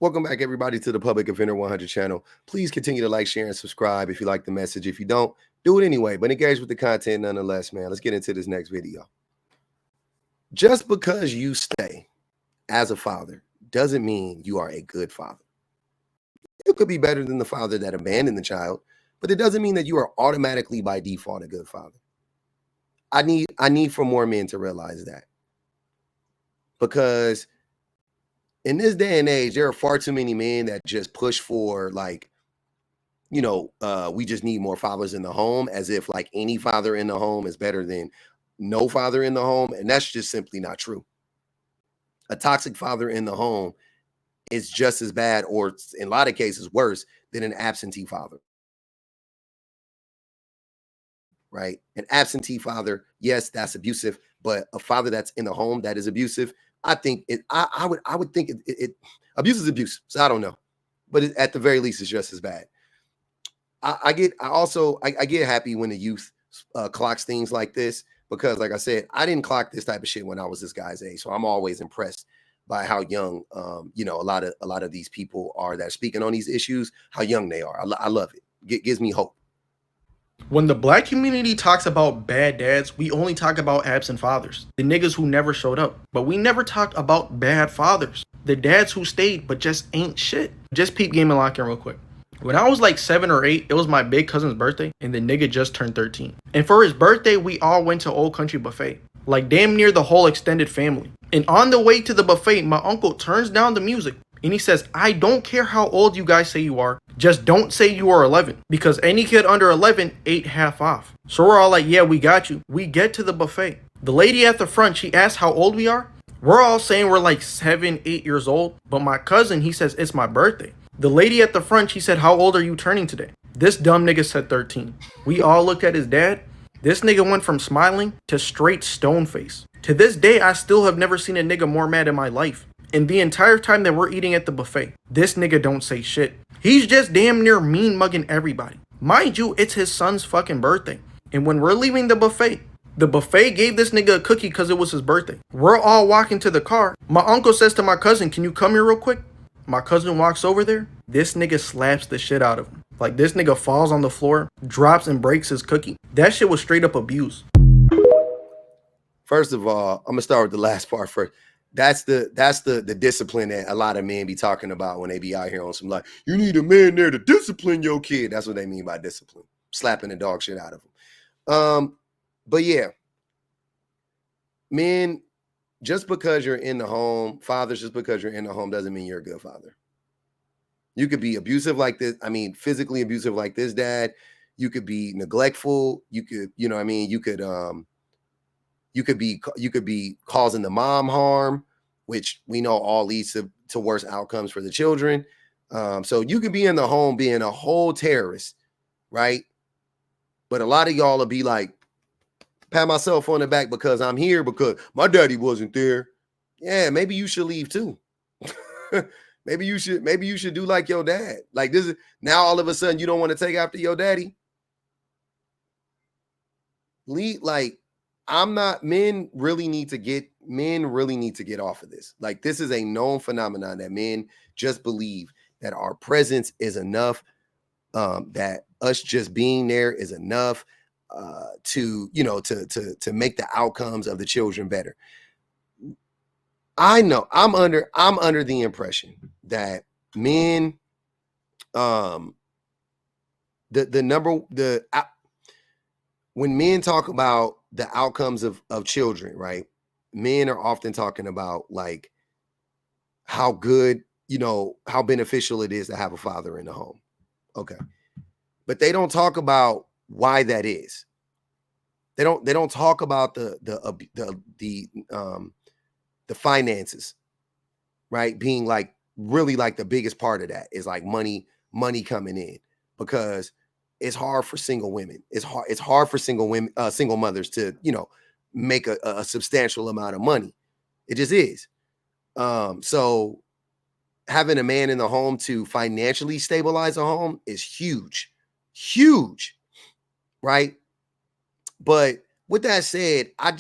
Welcome back, everybody, to the Public Offender 100 channel. Please continue to like, share, and subscribe if you like the message. If you don't, do it anyway, but engage with the content nonetheless, man. Let's get into this next video. Just because you stay as a father doesn't mean you are a good father. You could be better than the father that abandoned the child, but it doesn't mean that you are automatically by default a good father. I need for more men to realize that, because in this day and age, there are far too many men that just push for we just need more fathers in the home, as if like any father in the home is better than no father in the home. And that's just simply not true. A toxic father in the home is just as bad, or in a lot of cases worse, than an absentee father. Right? An absentee father, yes, that's abusive, but a father that's in the home that is abusive, I think I would think abuse is abuse. So I don't know, but at the very least, it's just as bad. I get happy when the youth clocks things like this, because, like I said, I didn't clock this type of shit when I was this guy's age. So I'm always impressed by how young, a lot of these people are that are speaking on these issues. How young they are. I love it. Gives me hope. When the black community talks about bad dads, we only talk about absent fathers. The niggas who never showed up. But we never talked about bad fathers. The dads who stayed but just ain't shit. Just peep Game and Lock in real quick. When I was like 7 or 8, it was my big cousin's birthday, and the nigga just turned 13. And for his birthday, we all went to Old Country Buffet. Like damn near the whole extended family. And on the way to the buffet, my uncle turns down the music and he says, I don't care how old you guys say you are, just don't say you are 11, because any kid under 11 ate half off. So we're all like, yeah, we got you. We get to the buffet. The lady at the front, she asks how old we are. We're all saying we're like 7, 8 years old, but my cousin, he says it's my birthday. The lady at the front, she said, how old are you turning today? This dumb nigga said 13. We all looked at his dad. This nigga went from smiling to straight stone face. To this day, I still have never seen a nigga more mad in my life. And the entire time that we're eating at the buffet, this nigga don't say shit. He's just damn near mean mugging everybody. Mind you, it's his son's fucking birthday. And when we're leaving the buffet gave this nigga a cookie because it was his birthday. We're all walking to the car. My uncle says to my cousin, can you come here real quick? My cousin walks over there. This nigga slaps the shit out of him. Like this nigga falls on the floor, drops and breaks his cookie. That shit was straight up abuse. First of all, I'm gonna start with the last part first. That's the discipline that a lot of men be talking about when they be out here on some, like, you need a man there to discipline your kid. That's what they mean by discipline. Slapping the dog shit out of them. But yeah, men, just because you're in the home, fathers, just because you're in the home doesn't mean you're a good father. You could be abusive like this. I mean, physically abusive like this dad. You could be neglectful. You could, you could be causing the mom harm, which we know all leads to worse outcomes for the children. So you could be in the home being a whole terrorist, right? But a lot of y'all will be like, pat myself on the back because I'm here because my daddy wasn't there. Yeah, maybe you should leave too. maybe you should do like your dad. Like this is now all of a sudden you don't want to take after your daddy. Lead, like, men really need to get off of this. Like, this is a known phenomenon that men just believe that our presence is enough, that us just being there is enough to make the outcomes of the children better. I know I'm under the impression that men, when men talk about the outcomes of children, right? Men are often talking about like how good, how beneficial it is to have a father in the home. Okay. But they don't talk about why that is. They don't talk about the finances, right? Being like really like the biggest part of that is like money coming in, because it's hard for single women. It's hard for single women, single mothers to, make a substantial amount of money. It just is. So having a man in the home to financially stabilize a home is huge, right? But with that said, I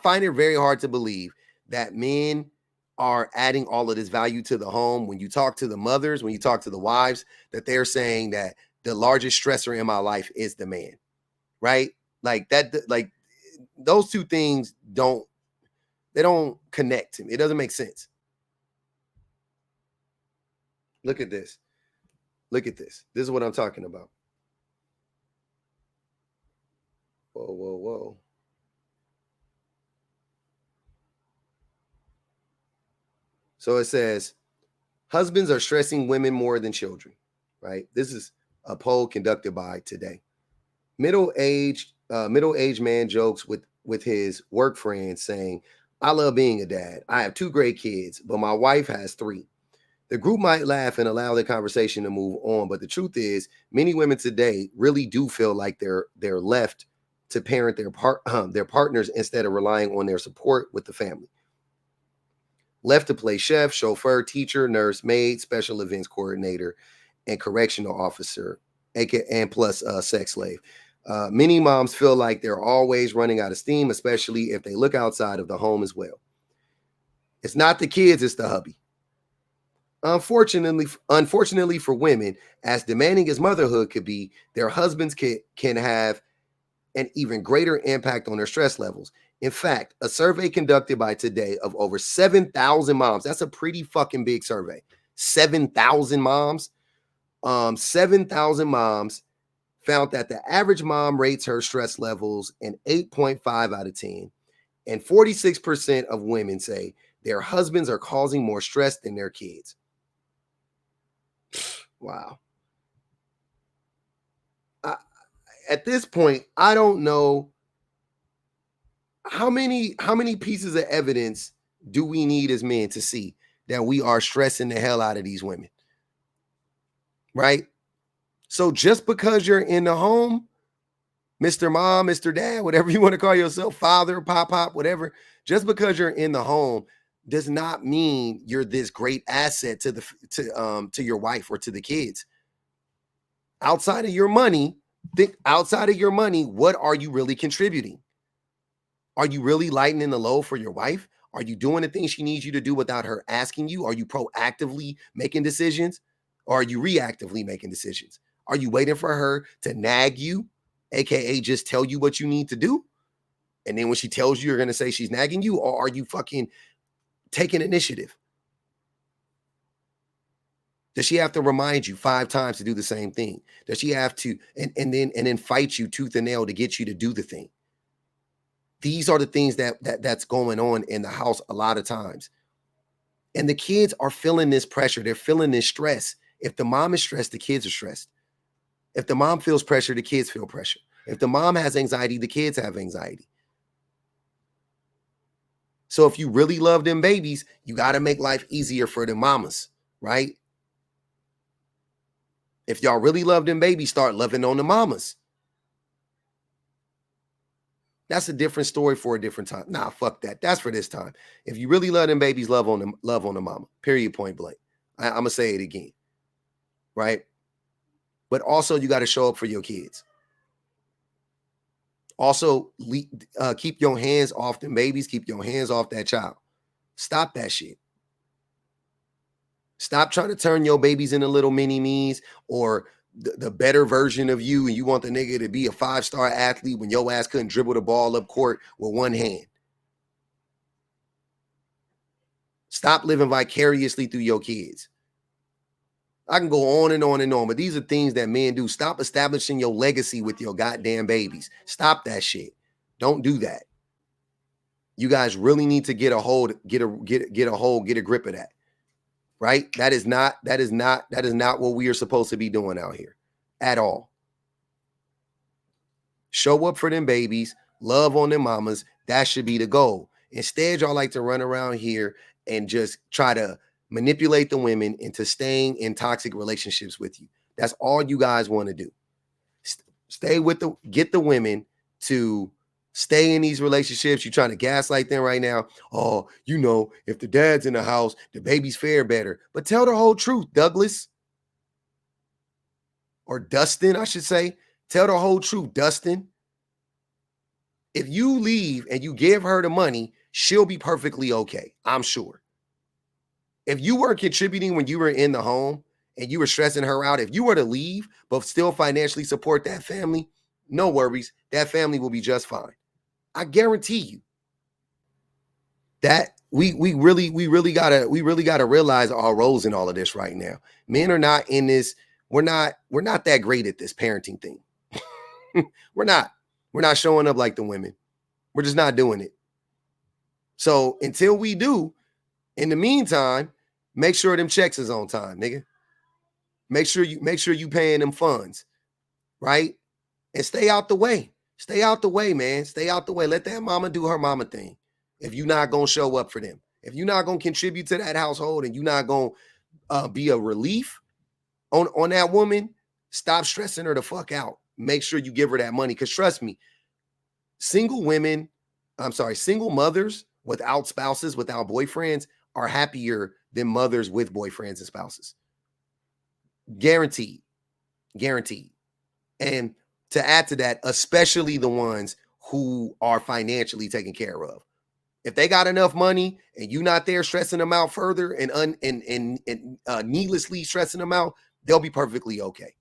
find it very hard to believe that men are adding all of this value to the home. When you talk to the mothers, when you talk to the wives, that they're saying that the largest stressor in my life is the man, right? Like that, like those two things they don't connect to me. It doesn't make sense. Look at this. Look at this. This is what I'm talking about. Whoa, whoa, whoa. So it says, husbands are stressing women more than children, right? This is a poll conducted by Today. Middle-aged man jokes with his work friends saying, I love being a dad. I have 2 great kids, but my wife has 3. The group might laugh and allow the conversation to move on, but the truth is, many women today really do feel like they're left to parent their partners instead of relying on their support with the family. Left to play chef, chauffeur, teacher, nurse, maid, special events coordinator, and correctional officer, and plus sex slave. Many moms feel like they're always running out of steam, especially if they look outside of the home as well. It's not the kids, it's the hubby. Unfortunately for women, as demanding as motherhood could be, their husbands can have an even greater impact on their stress levels. In fact, a survey conducted by Today of over 7,000 moms, that's a pretty fucking big survey. 7,000 moms. 7,000 moms found that the average mom rates her stress levels an 8.5 out of 10. And 46% of women say their husbands are causing more stress than their kids. Wow. At this point, I don't know how many pieces of evidence do we need as men to see that we are stressing the hell out of these women, right? So just because you're in the home, Mr. Mom, Mr. Dad, whatever you want to call yourself, father, pop, whatever, just because you're in the home does not mean you're this great asset to your wife or to the kids. Outside of your money, what are you really contributing? Are you really lightening the load for your wife? Are you doing the things she needs you to do without her asking you? Are you proactively making decisions? Or are you reactively making decisions? Are you waiting for her to nag you, aka just tell you what you need to do? And then when she tells you, you're going to say she's nagging you? Or are you fucking taking initiative? Does she have to remind you 5 times to do the same thing? Does she have to and then fight you tooth and nail to get you to do the thing? These are the things that's going on in the house a lot of times. And the kids are feeling this pressure. They're feeling this stress. If the mom is stressed, the kids are stressed. If the mom feels pressure, the kids feel pressure. If the mom has anxiety, the kids have anxiety. So if you really love them babies, you got to make life easier for the mamas, right? If y'all really love them babies, start loving on the mamas. That's a different story for a different time. Nah, fuck that. That's for this time. If you really love them babies, love on the mama. Period, point blank. I'm gonna say it again, right? But also, you got to show up for your kids. Also, keep your hands off them babies. Keep your hands off that child. Stop that shit. Stop trying to turn your babies into little mini me's or the better version of you, and you want the nigga to be a 5-star athlete when your ass couldn't dribble the ball up court with one hand. Stop living vicariously through your kids. I can go on and on and on, but these are things that men do. Stop establishing your legacy with your goddamn babies. Stop that shit. Don't do that. You guys really need to get a grip of that. Right? That is not what we are supposed to be doing out here at all. Show up for them babies, love on them mamas. That should be the goal. Instead, y'all like to run around here and just try to manipulate the women into staying in toxic relationships with you. That's all you guys want to do. Get the women to stay in these relationships. You're trying to gaslight them right now. Oh, if the dad's in the house, the babies fare better. But tell the whole truth, Douglas. Or Dustin, I should say. Tell the whole truth, Dustin. If you leave and you give her the money, she'll be perfectly okay, I'm sure. If you weren't contributing when you were in the home and you were stressing her out, if you were to leave but still financially support that family, no worries. That family will be just fine. I guarantee you. That we really gotta realize our roles in all of this right now. Men are not in this. We're not that great at this parenting thing. We're not. We're not showing up like the women. We're just not doing it. So until we do, in the meantime, make sure them checks is on time, nigga. Make sure you paying them funds, right? And stay out the way. Stay out the way, man. Stay out the way. Let that mama do her mama thing. If you're not going to show up for them, if you're not going to contribute to that household and you're not going to be a relief on that woman, stop stressing her the fuck out. Make sure you give her that money. Because trust me, single mothers without spouses, without boyfriends are happier than mothers with boyfriends and spouses. Guaranteed. Guaranteed. And to add to that, especially the ones who are financially taken care of. If they got enough money and you're not there stressing them out further and needlessly stressing them out, they'll be perfectly okay.